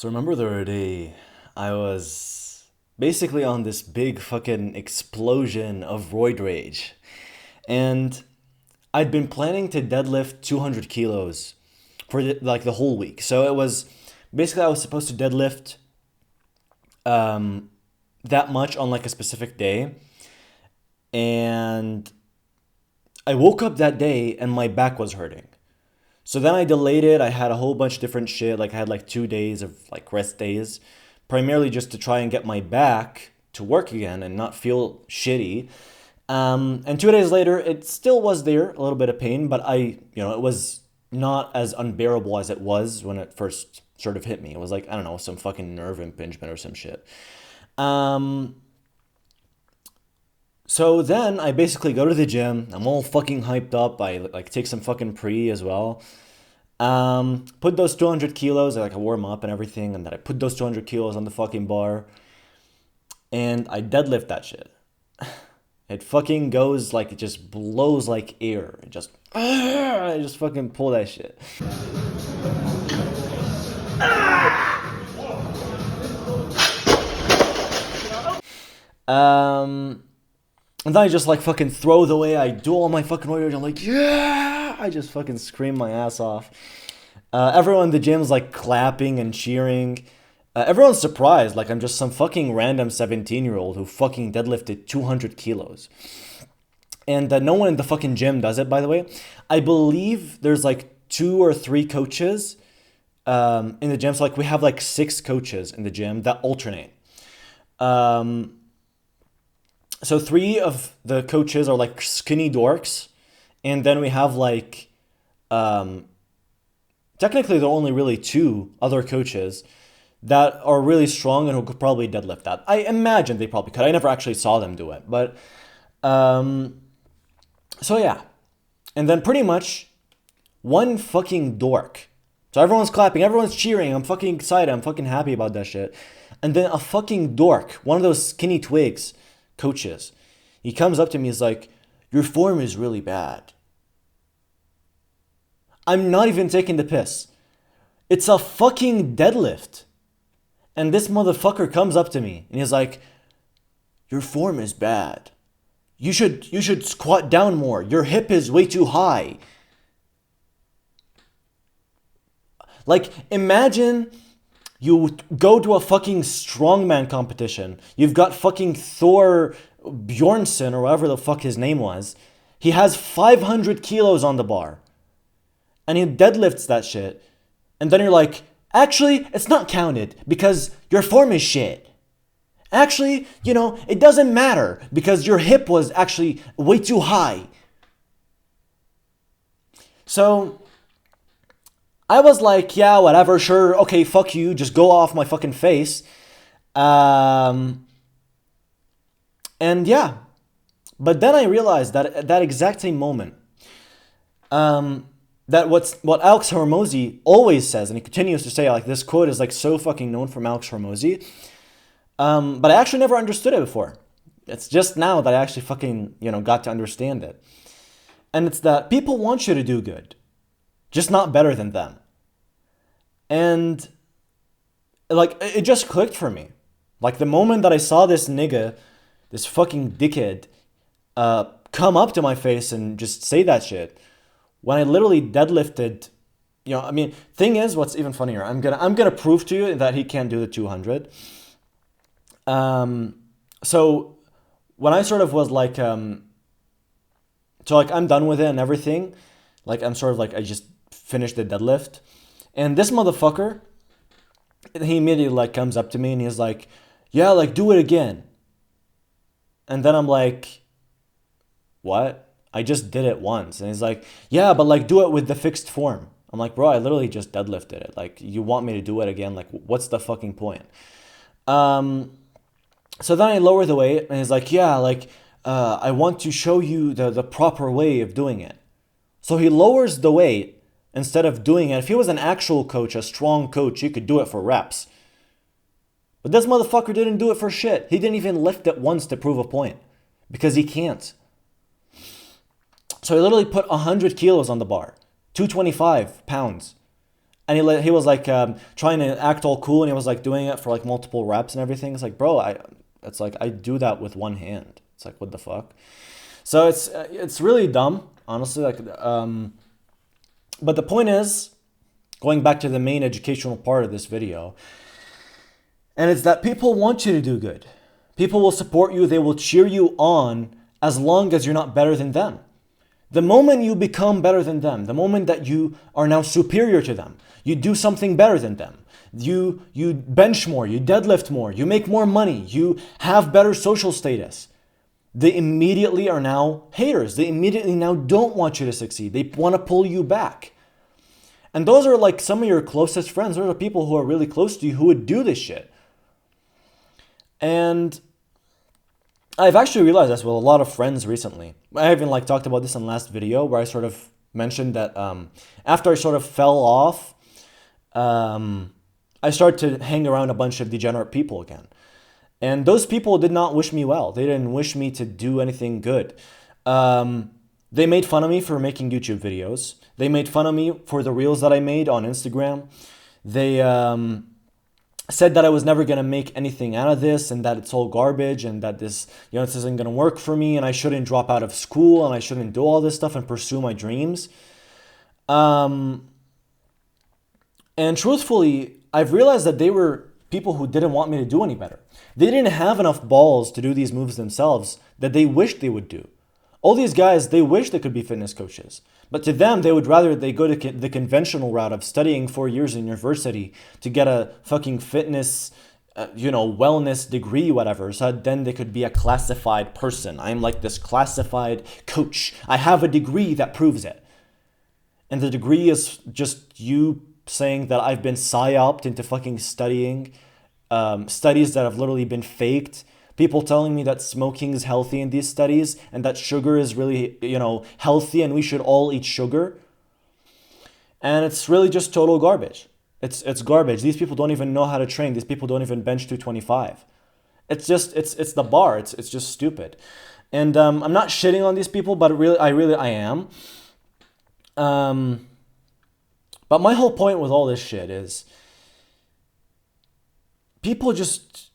So remember the other day, I was basically on this big fucking explosion of roid rage. And I'd been planning to deadlift 200 kilos for the whole week. So it was basically I was supposed to deadlift um, that much on like a specific day. And I woke up that day and my back was hurting. So then I delayed it. I had a whole bunch of different shit. Like I had like 2 days of like rest days, primarily just to try and get my back to work again and not feel shitty. And 2 days later, it still was there, a little bit of pain, but it was not as unbearable as it was when it first sort of hit me. It was like, I don't know, some fucking nerve impingement or some shit. Um, so then I basically go to the gym. I'm all fucking hyped up. I like take some fucking pre as well. Put those 200 kilos, like I warm up and everything, and then I put those 200 kilos on the fucking bar, and I deadlift that shit. It fucking goes like, it just blows like air. I just fucking pull that shit. Um, and then I just like fucking throw the way I do all my fucking warriors. I'm like, yeah! I just fucking scream my ass off. Everyone in the gym's like clapping and cheering. Everyone's surprised, like I'm just some fucking random 17-year-old who fucking deadlifted 200 kilos. And no one in the fucking gym does it, by the way. I believe there's like two or three coaches in the gym. So like we have like six coaches in the gym that alternate. Um, so three of the coaches are like skinny dorks. And then we have like, um, technically there are only really two other coaches that are really strong and who could probably deadlift that. I imagine they probably could. I never actually saw them do it. But, so yeah. And then pretty much one fucking dork. So everyone's clapping, everyone's cheering. I'm fucking excited. I'm fucking happy about that shit. And then a fucking dork, one of those skinny twigs coaches, he comes up to me, he's like, your form is really bad. I'm not even taking the piss. It's a fucking deadlift. And this motherfucker comes up to me and he's like, your form is bad. You should squat down more. Your hip is way too high. Like, imagine you go to a fucking strongman competition. You've got fucking Thor Bjornsson or whatever the fuck his name was. He has 500 kilos on the bar. And he deadlifts that shit. And then you're like, actually, it's not counted because your form is shit. Actually, it doesn't matter because your hip was actually way too high. So I was like, yeah, whatever, sure, okay, fuck you, just go off my fucking face. Um, and yeah, but then I realized that at that exact same moment, that what Alex Hormozy always says, and he continues to say, like this quote is like so fucking known from Alex Hormozy. But I actually never understood it before. It's just now that I actually fucking, got to understand it. And it's that people want you to do good, just not better than them. And like, it just clicked for me. Like the moment that I saw this nigga, this fucking dickhead, come up to my face and just say that shit, when I literally deadlifted, thing is, what's even funnier, I'm gonna prove to you that he can't do the 200. So when I sort of was like, so like I'm done with it and everything, like I'm sort of like, I just finished the deadlift, and this motherfucker, he immediately like comes up to me and he's like, yeah, like do it again. And then I'm like, what? I just did it once. And he's like, yeah, but like do it with the fixed form. I'm like, bro, I literally just deadlifted it. Like, you want me to do it again? Like, what's the fucking point? So then I lower the weight and he's like, yeah, like, I want to show you the proper way of doing it. So he lowers the weight instead of doing it. If he was an actual coach, a strong coach, he could do it for reps. But this motherfucker didn't do it for shit. He didn't even lift it once to prove a point because he can't. So he literally put 100 kilos on the bar, 225 pounds. and he was like trying to act all cool, and he was like doing it for like multiple reps and everything. It's like, bro, it's like I do that with one hand. It's like, what the fuck? So it's really dumb, honestly. Like, but the point is, going back to the main educational part of this video, and it's that people want you to do good. People will support you. They will cheer you on as long as you're not better than them. The moment you become better than them, the moment that you are now superior to them, you do something better than them, you bench more, you deadlift more, you make more money, you have better social status, they immediately are now haters. They immediately now don't want you to succeed. They want to pull you back. And those are like some of your closest friends. Those are people who are really close to you who would do this shit. And I've actually realized this with a lot of friends recently. I even like talked about this in the last video where I sort of mentioned that after I sort of fell off, I started to hang around a bunch of degenerate people again. And those people did not wish me well. They didn't wish me to do anything good. They made fun of me for making YouTube videos. They made fun of me for the reels that I made on Instagram. They said that I was never going to make anything out of this and that it's all garbage and that this isn't going to work for me and I shouldn't drop out of school and I shouldn't do all this stuff and pursue my dreams. And truthfully, I've realized that they were people who didn't want me to do any better. They didn't have enough balls to do these moves themselves that they wished they would do. All these guys, they wish they could be fitness coaches. But to them, they would rather they go to the conventional route of studying 4 years in university to get a fucking fitness, wellness degree, whatever. So then they could be a classified person. I'm like this classified coach. I have a degree that proves it. And the degree is just you saying that I've been psyoped into fucking studying studies that have literally been faked. People telling me that smoking is healthy in these studies and that sugar is really, healthy and we should all eat sugar. And it's really just total garbage. It's garbage. These people don't even know how to train. These people don't even bench 225. It's just, it's the bar. It's just stupid. And I'm not shitting on these people, but I am. But my whole point with all this shit is people just,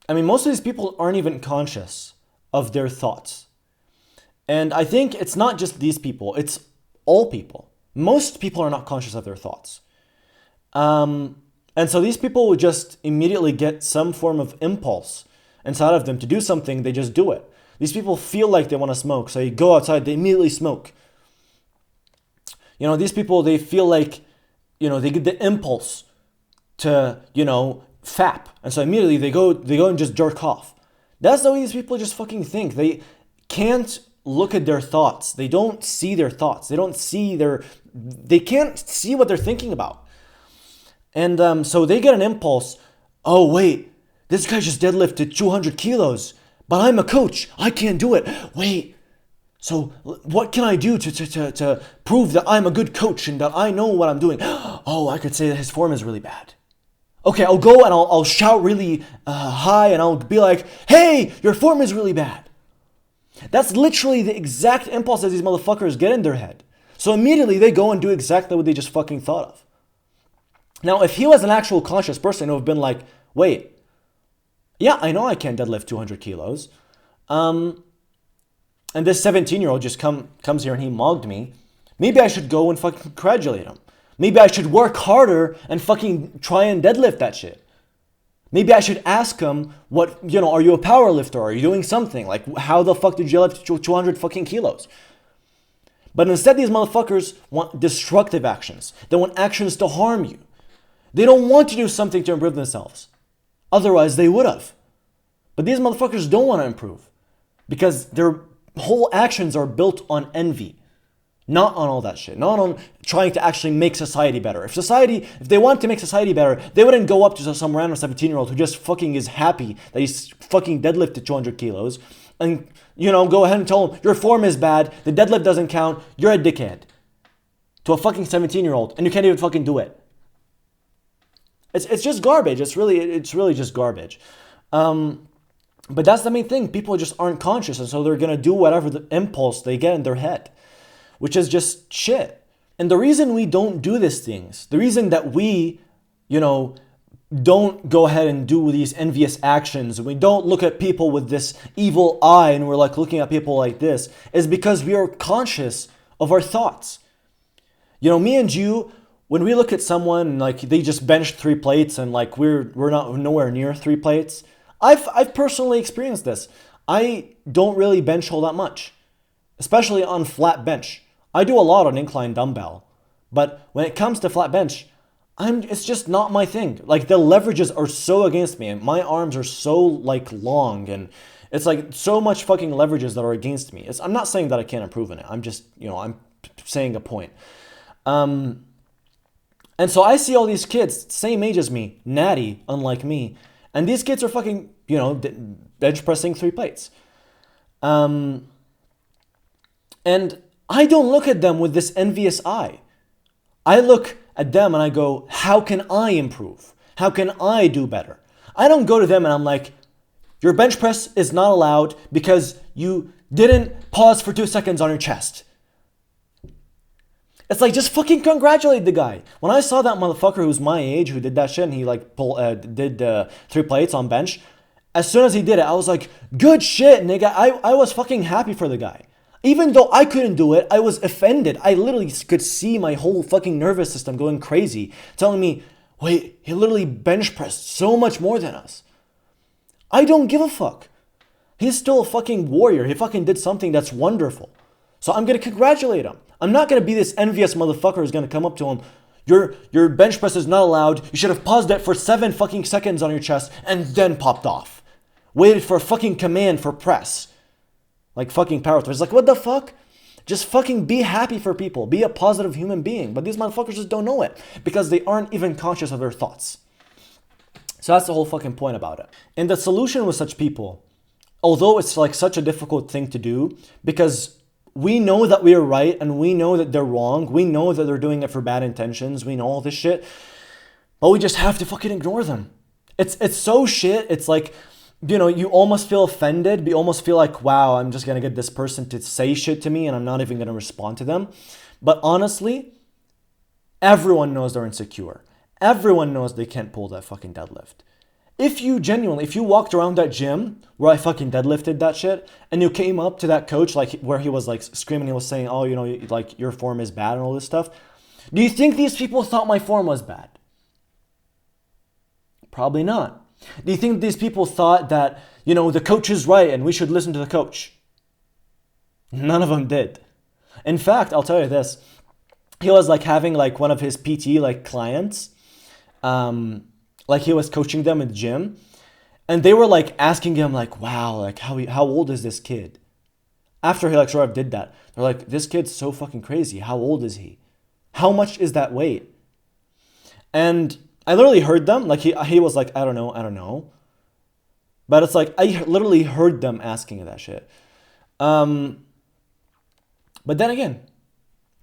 most of these people aren't even conscious of their thoughts. And I think it's not just these people, it's all people. Most people are not conscious of their thoughts. And so these people would just immediately get some form of impulse inside of them to do something, they just do it. These people feel like they want to smoke, so you go outside, they immediately smoke. These people, they feel like, they get the impulse to, fap. And so immediately they go and just jerk off. That's the way these people just fucking think. They can't look at their thoughts. They don't see their thoughts. They can't see what they're thinking about. And so they get an impulse. Oh, wait, this guy just deadlifted 200 kilos, but I'm a coach. I can't do it. Wait. So what can I do to prove that I'm a good coach and that I know what I'm doing? Oh, I could say that his form is really bad. Okay, I'll go and I'll shout really high and I'll be like, hey, your form is really bad. That's literally the exact impulse that these motherfuckers get in their head. So immediately they go and do exactly what they just fucking thought of. Now, if he was an actual conscious person who would have been like, wait, yeah, I know I can't deadlift 200 kilos. And this 17-year-old just comes here and he mugged me. Maybe I should go and fucking congratulate him. Maybe I should work harder and fucking try and deadlift that shit. Maybe I should ask him, are you a power lifter? Are you doing something? Like, how the fuck did you lift 200 fucking kilos? But instead, these motherfuckers want destructive actions. They want actions to harm you. They don't want to do something to improve themselves. Otherwise, they would have. But these motherfuckers don't want to improve because their whole actions are built on envy. Not on all that shit. Not on trying to actually make society better. If they want to make society better, they wouldn't go up to some random 17-year-old who just fucking is happy that he's fucking deadlifted 200 kilos and, go ahead and tell him, your form is bad, the deadlift doesn't count, you're a dickhead. To a fucking 17-year-old, and you can't even fucking do it. It's just garbage. It's really just garbage. But that's the main thing. People just aren't conscious, and so they're going to do whatever the impulse they get in their head, which is just shit. And the reason we don't do these things, the reason that we, you know, don't go ahead and do these envious actions, we don't look at people with this evil eye and we're like looking at people like this, is because we are conscious of our thoughts. You know, me and you, when we look at someone like they just benched 3 plates and like we're not nowhere near 3 plates, I've personally experienced this. I don't really bench all that much, especially on flat bench. I do a lot on incline dumbbell, but when it comes to flat bench, it's just not my thing. Like the leverages are so against me and my arms are so like long and it's like so much fucking leverages that are against me. I'm not saying that I can't improve in it. I'm just, you know, I'm saying a point. And so I see all these kids, same age as me, natty, unlike me, and these kids are fucking, you know, bench pressing 3 plates. And I don't look at them with this envious eye. I look at them and I go, how can I improve? How can I do better? I don't go to them and I'm like, your bench press is not allowed because you didn't pause for 2 seconds on your chest. It's like, just fucking congratulate the guy. When I saw that motherfucker who's my age who did that shit and he like did 3 plates on bench, as soon as he did it, I was like, good shit, nigga. I was fucking happy for the guy. Even though I couldn't do it, I was offended. I literally could see my whole fucking nervous system going crazy, telling me, wait, he literally bench pressed so much more than us. I don't give a fuck. He's still a fucking warrior. He fucking did something that's wonderful. So I'm going to congratulate him. I'm not going to be this envious motherfucker who's going to come up to him. Your bench press is not allowed. You should have paused it for 7 fucking seconds on your chest and then popped off. Waited for a fucking command for press. Like fucking power throws. Like, what the fuck? Just fucking be happy for people. Be a positive human being. But these motherfuckers just don't know it because they aren't even conscious of their thoughts. So that's the whole fucking point about it. And the solution with such people, although it's like such a difficult thing to do because we know that we are right and we know that they're wrong. We know that they're doing it for bad intentions. We know all this shit. But we just have to fucking ignore them. It's so shit. It's like, you know, you almost feel offended. You almost feel like, wow, I'm just going to get this person to say shit to me and I'm not even going to respond to them. But honestly, everyone knows they're insecure. Everyone knows they can't pull that fucking deadlift. If you walked around that gym where I fucking deadlifted that shit and you came up to that coach like where he was like screaming, he was saying, oh, you know, like your form is bad and all this stuff. Do you think these people thought my form was bad? Probably not. Do you think these people thought that, you know, the coach is right and we should listen to the coach? None of them did. In fact, I'll tell you this. He was like having like one of his PT like clients. Like he was coaching them in the gym. And they were like asking him like, wow, like how old is this kid? After he like sort of did that. They're like, this kid's so fucking crazy. How old is he? How much is that weight? And I literally heard them, like he was like, I don't know. But it's like, I literally heard them asking that shit. But then again,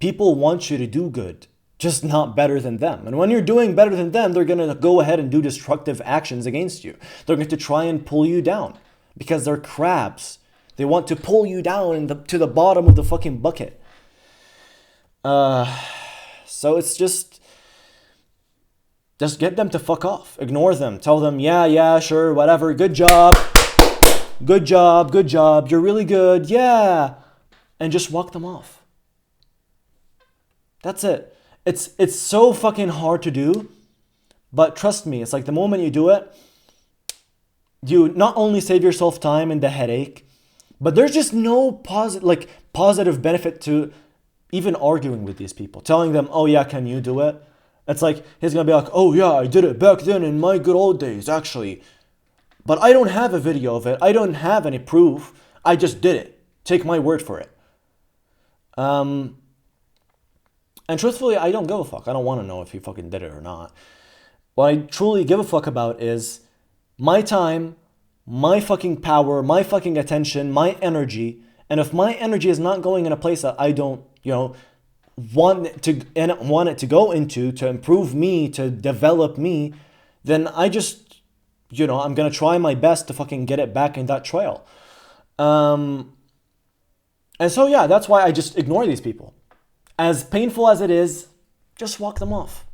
people want you to do good, just not better than them. And when you're doing better than them, they're going to go ahead and do destructive actions against you. They're going to try and pull you down because they're crabs. They want to pull you down to the bottom of the fucking bucket. So it's just get them to fuck off. Ignore them. Tell them, yeah, sure, whatever. Good job. You're really good. Yeah. And just walk them off. That's it. It's so fucking hard to do. But trust me, it's like the moment you do it, you not only save yourself time and the headache, but there's just no positive benefit to even arguing with these people. Telling them, oh yeah, can you do it? It's like, he's going to be like, oh yeah, I did it back then in my good old days, actually. But I don't have a video of it. I don't have any proof. I just did it. Take my word for it. And truthfully, I don't give a fuck. I don't want to know if he fucking did it or not. What I truly give a fuck about is my time, my fucking power, my fucking attention, my energy. And if my energy is not going in a place that I don't, want it to go into, to improve me, to develop me, then I just, I'm going to try my best to fucking get it back in that trail. And so, yeah, that's why I just ignore these people. As painful as it is, just walk them off.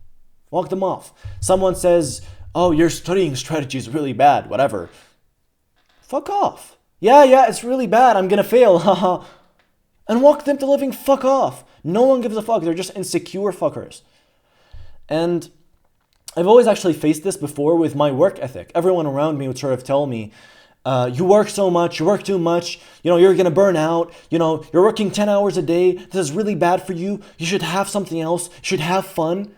Walk them off. Someone says, oh, your studying strategy is really bad, whatever. Fuck off. Yeah, it's really bad. I'm gonna fail. Haha. And walk them to living fuck off. No one gives a fuck. They're just insecure fuckers. And I've always actually faced this before with my work ethic. Everyone around me would sort of tell me, you work so much, you work too much, you're going to burn out, you're working 10 hours a day, this is really bad for you, you should have something else, you should have fun.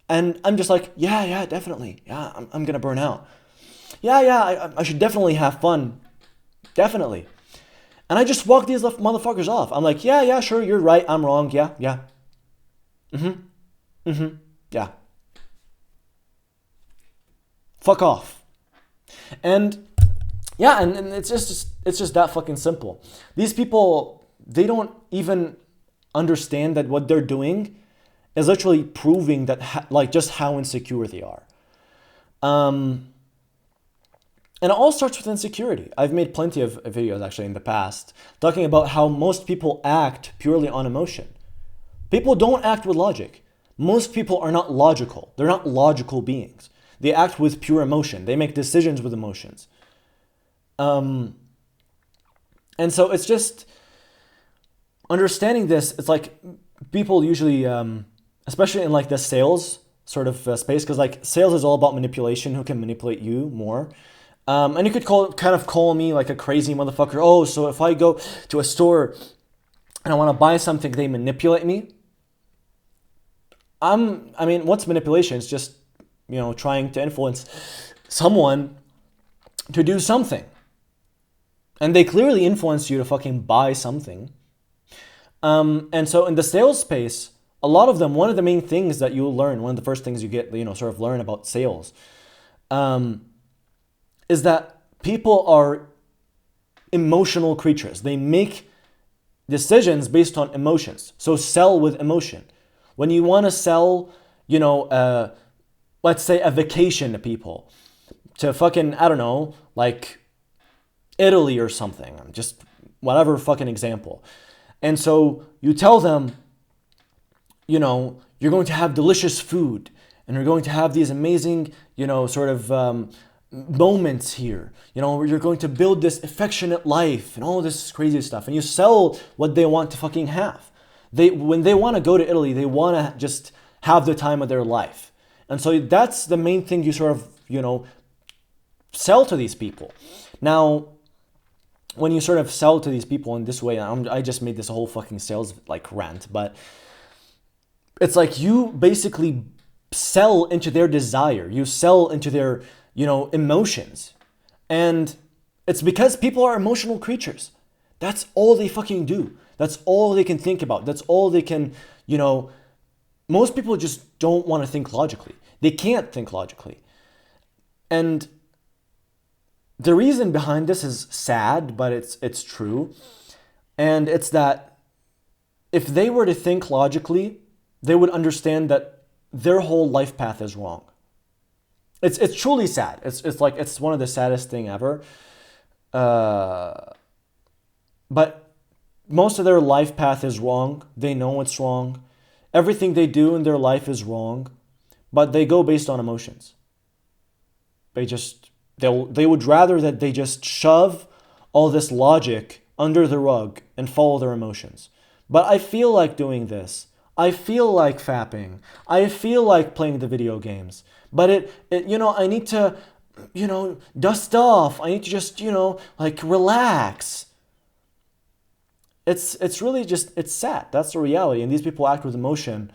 And I'm just like, yeah, definitely, yeah, I'm going to burn out. I should definitely have fun, definitely. And I just walk these motherfuckers off. I'm like, yeah, sure, you're right, I'm wrong, yeah. Yeah. Fuck off. And yeah, and it's just that fucking simple. These people, they don't even understand that what they're doing is literally proving that just how insecure they are. And it all starts with insecurity. I've made plenty of videos actually in the past talking about how most people act purely on emotion. People don't act with logic. Most people are not logical. They're not logical beings. They act with pure emotion. They make decisions with emotions. And so it's just understanding this. It's like people usually, especially in like the sales sort of space, because like sales is all about manipulation. Who can manipulate you more? And you could call me like a crazy motherfucker. Oh, so if I go to a store and I want to buy something, they manipulate me. What's manipulation? It's just trying to influence someone to do something. And they clearly influence you to fucking buy something. And so in the sales space, a lot of them, one of the main things that you'll learn, one of the first things you get, sort of learn about sales, is that people are emotional creatures. They make decisions based on emotions. So sell with emotion. When you want to sell, let's say a vacation to people, to fucking, I don't know, like Italy or something, just whatever fucking example. And so you tell them, you're going to have delicious food and you're going to have these amazing, moments here. You're going to build this affectionate life and all this crazy stuff. And you sell what they want to fucking have. When they want to go to Italy, they want to just have the time of their life. And so that's the main thing you sort of, sell to these people. Now, when you sort of sell to these people in this way, I just made this whole fucking sales rant, but it's like you basically sell into their desire. You sell into their, emotions. And it's because people are emotional creatures. That's all they fucking do. That's all they can think about. That's all they can, most people just don't want to think logically. They can't think logically. And the reason behind this is sad, but it's true. And it's that if they were to think logically, they would understand that their whole life path is wrong. It's truly sad. It's one of the saddest thing ever. But most of their life path is wrong. They know it's wrong. Everything they do in their life is wrong, but they go based on emotions. They would rather that they just shove all this logic under the rug and follow their emotions. But I feel like doing this. I feel like fapping. I feel like playing the video games. But I need to, dust off. I need to just, relax. It's really just, it's sad. That's the reality. And these people act with emotion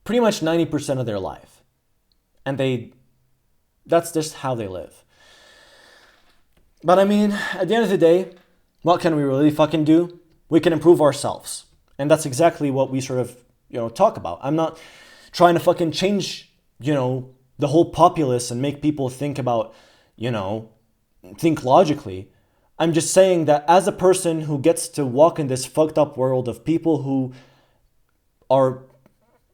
pretty much 90% of their life. And that's just how they live. But at the end of the day, what can we really fucking do? We can improve ourselves. And that's exactly what we sort of, talk about. I'm not trying to fucking change, the whole populace and make people think about, think logically. I'm just saying that as a person who gets to walk in this fucked up world of people who are,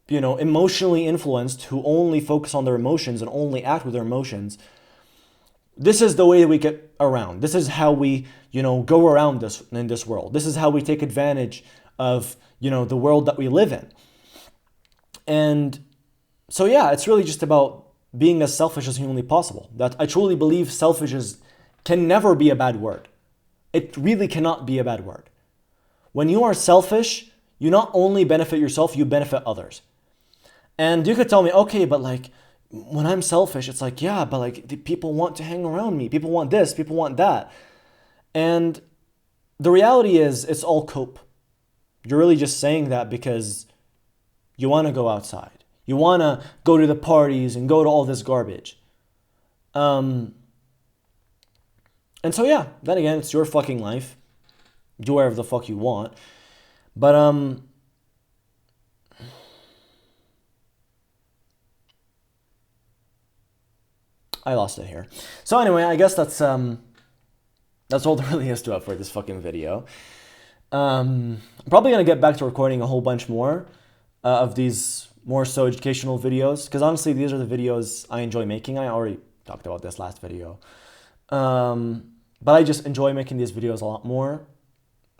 emotionally influenced, who only focus on their emotions and only act with their emotions, this is the way we get around. This is how we, go around this in this world. This is how we take advantage of, the world that we live in. And so, yeah, it's really just about being as selfish as humanly possible. That I truly believe can never be a bad word. It really cannot be a bad word. When you are selfish, you not only benefit yourself, you benefit others. And you could tell me, okay, but like, when I'm selfish, it's like, yeah, but like, the people want to hang around me. People want this, people want that. And the reality is, it's all cope. You're really just saying that because you want to go outside. You want to go to the parties and go to all this garbage. And so, yeah, then again, it's your fucking life. Do whatever the fuck you want. But, I lost it here. So anyway, I guess that's all there really is to it for this fucking video. I'm probably going to get back to recording a whole bunch more of these more so educational videos, because honestly, these are the videos I enjoy making. I already talked about this last video. But I just enjoy making these videos a lot more.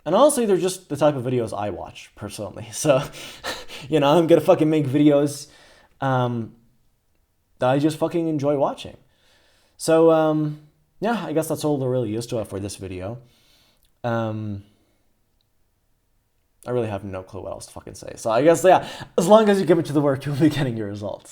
And honestly, they're just the type of videos I watch, personally. So, I'm going to fucking make videos that I just fucking enjoy watching. So, yeah, I guess that's all there really is to it for this video. I really have no clue what else to fucking say. So I guess, yeah, as long as you give it to the work, you'll be getting your results.